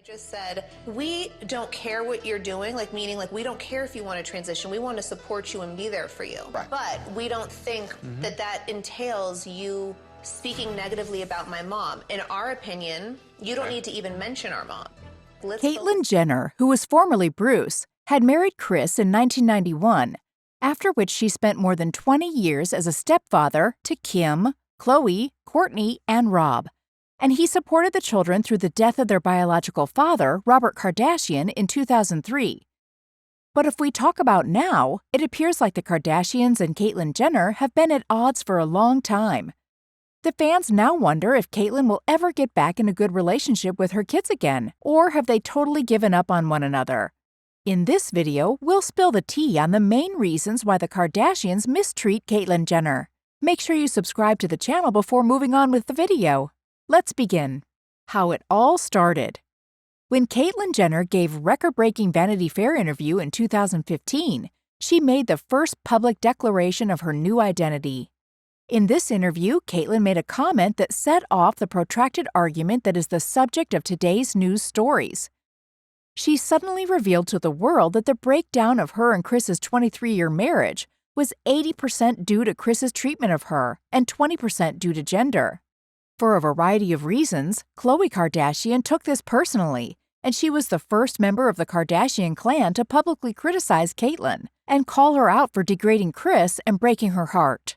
Just said, we don't care what you're doing, like meaning like we don't care if you want to transition. We want to support you and be there for you. Right. But we don't think that that entails you speaking negatively about my mom. In our opinion, you don't need to even mention our mom. Caitlyn Jenner, who was formerly Bruce, had married Chris in 1991, after which she spent more than 20 years as a stepfather to Kim, Khloe, Kourtney, and Rob. And he supported the children through the death of their biological father, Robert Kardashian, in 2003. But if we talk about now, it appears like the Kardashians and Caitlyn Jenner have been at odds for a long time. The fans now wonder if Caitlyn will ever get back in a good relationship with her kids again, or have they totally given up on one another? In this video, we'll spill the tea on the main reasons why the Kardashians mistreat Caitlyn Jenner. Make sure you subscribe to the channel before moving on with the video. Let's begin. How it all started. When Caitlyn Jenner gave record-breaking Vanity Fair interview in 2015, she made the first public declaration of her new identity. In this interview, Caitlyn made a comment that set off the protracted argument that is the subject of today's news stories. She suddenly revealed to the world that the breakdown of her and Chris's 23-year marriage was 80% due to Chris's treatment of her and 20% due to gender. For a variety of reasons, Khloe Kardashian took this personally, and she was the first member of the Kardashian clan to publicly criticize Caitlyn and call her out for degrading Kris and breaking her heart.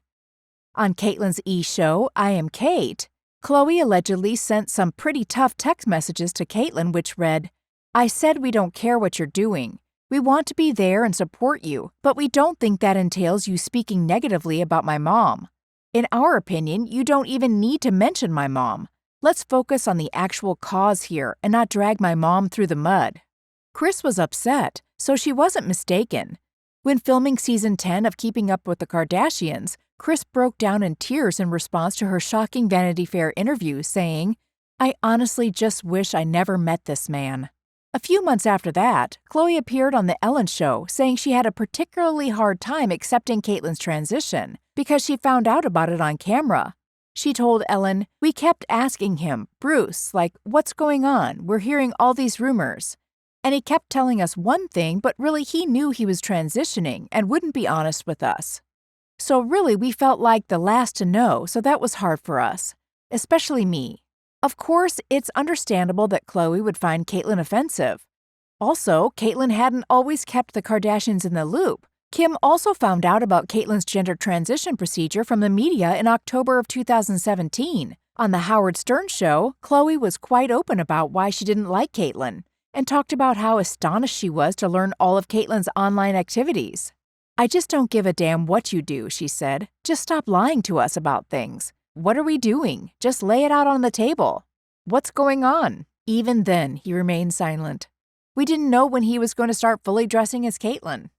On Caitlyn's show, I Am Kate, Khloe allegedly sent some pretty tough text messages to Caitlyn which read, "I said we don't care what you're doing. We want to be there and support you, but we don't think that entails you speaking negatively about my mom. In our opinion, you don't even need to mention my mom. Let's focus on the actual cause here and not drag my mom through the mud." Kris was upset, so she wasn't mistaken. When filming season 10 of Keeping Up with the Kardashians, Kris broke down in tears in response to her shocking Vanity Fair interview, saying, "I honestly just wish I never met this man." A few months after that, Khloe appeared on The Ellen Show saying she had a particularly hard time accepting Caitlyn's transition because she found out about it on camera. She told Ellen, "We kept asking him, Bruce, like, what's going on? We're hearing all these rumors. And he kept telling us one thing, but really he knew he was transitioning and wouldn't be honest with us. So really we felt like the last to know, so that was hard for us, especially me." Of course, it's understandable that Khloe would find Caitlyn offensive. Also, Caitlyn hadn't always kept the Kardashians in the loop. Kim also found out about Caitlyn's gender transition procedure from the media in October of 2017. On The Howard Stern Show, Khloe was quite open about why she didn't like Caitlyn and talked about how astonished she was to learn all of Caitlyn's online activities. "I just don't give a damn what you do," she said. "Just stop lying to us about things. What are we doing? Just lay it out on the table. What's going on?" Even then, he remained silent. We didn't know when he was going to start fully dressing as Caitlyn.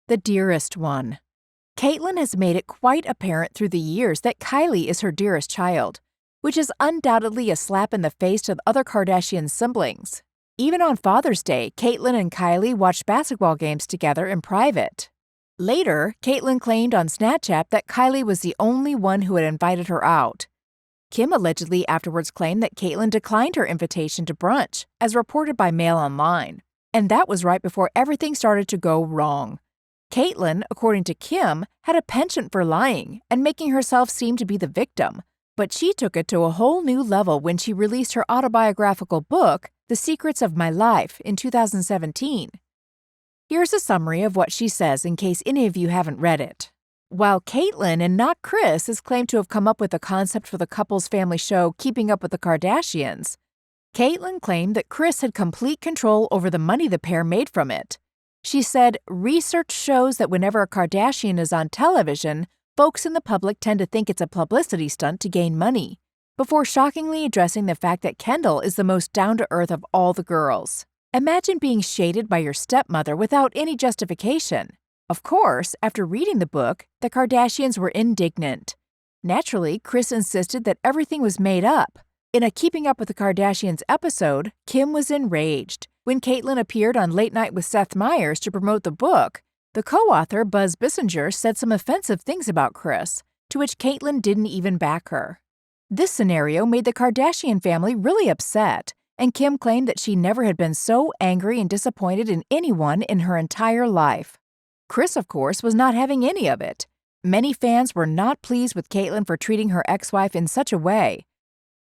The dearest one. Caitlyn has made it quite apparent through the years that Kylie is her dearest child, which is undoubtedly a slap in the face to the other Kardashian siblings. Even on Father's Day, Caitlyn and Kylie watched basketball games together in private. Later, Caitlyn claimed on Snapchat that Kylie was the only one who had invited her out. Kim allegedly afterwards claimed that Caitlyn declined her invitation to brunch, as reported by Mail Online. And that was right before everything started to go wrong. Caitlyn, according to Kim, had a penchant for lying and making herself seem to be the victim. But she took it to a whole new level when she released her autobiographical book, The Secrets of My Life, in 2017. Here's a summary of what she says in case any of you haven't read it. While Caitlyn and not Kris is claimed to have come up with the concept for the couple's family show Keeping Up with the Kardashians, Caitlyn claimed that Kris had complete control over the money the pair made from it. She said, "Research shows that whenever a Kardashian is on television, folks in the public tend to think it's a publicity stunt to gain money," before shockingly addressing the fact that Kendall is the most down-to-earth of all the girls. Imagine being shaded by your stepmother without any justification. Of course, after reading the book, the Kardashians were indignant. Naturally, Kris insisted that everything was made up. In a Keeping Up with the Kardashians episode, Kim was enraged. When Caitlyn appeared on Late Night with Seth Meyers to promote the book, the co-author, Buzz Bissinger, said some offensive things about Kris, to which Caitlyn didn't even back her. This scenario made the Kardashian family really upset, and Kim claimed that she never had been so angry and disappointed in anyone in her entire life. Kris, of course, was not having any of it. Many fans were not pleased with Caitlyn for treating her ex-wife in such a way,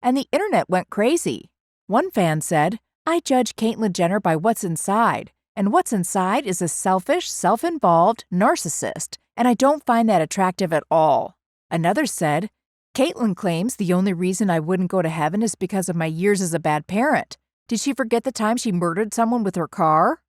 and the internet went crazy. One fan said, "I judge Caitlyn Jenner by what's inside, and what's inside is a selfish, self-involved narcissist, and I don't find that attractive at all." Another said, "Caitlyn claims the only reason I wouldn't go to heaven is because of my years as a bad parent. Did she forget the time she murdered someone with her car?"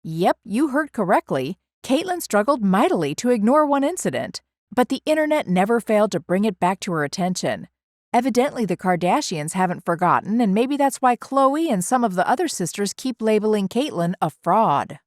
Yep, you heard correctly. Caitlyn struggled mightily to ignore one incident, but the internet never failed to bring it back to her attention. Evidently, the Kardashians haven't forgotten, and maybe that's why Khloe and some of the other sisters keep labeling Caitlyn a fraud.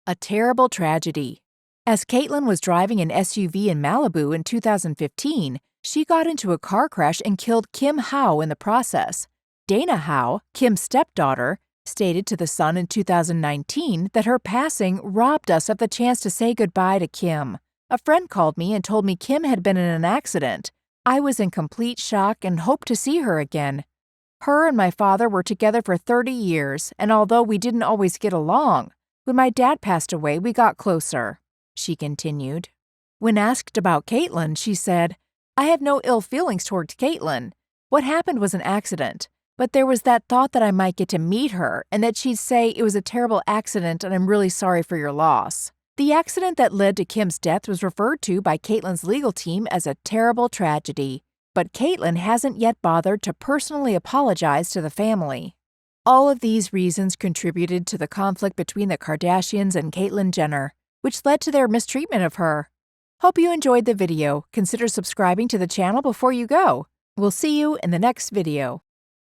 A terrible tragedy. As Caitlyn was driving an SUV in Malibu in 2015, she got into a car crash and killed Kim Howe in the process. Dana Howe, Kim's stepdaughter, stated to The Sun in 2019 that her passing robbed us of the chance to say goodbye to Kim. "A friend called me and told me Kim had been in an accident. I was in complete shock and hoped to see her again. Her and my father were together for 30 years, and although we didn't always get along, when my dad passed away, we got closer," she continued. When asked about Caitlyn, she said, "I have no ill feelings towards Caitlyn. What happened was an accident, but there was that thought that I might get to meet her and that she'd say it was a terrible accident and I'm really sorry for your loss." The accident that led to Kim's death was referred to by Caitlyn's legal team as a terrible tragedy, but Caitlyn hasn't yet bothered to personally apologize to the family. All of these reasons contributed to the conflict between the Kardashians and Caitlyn Jenner, which led to their mistreatment of her. Hope you enjoyed the video. Consider subscribing to the channel before you go. We'll see you in the next video.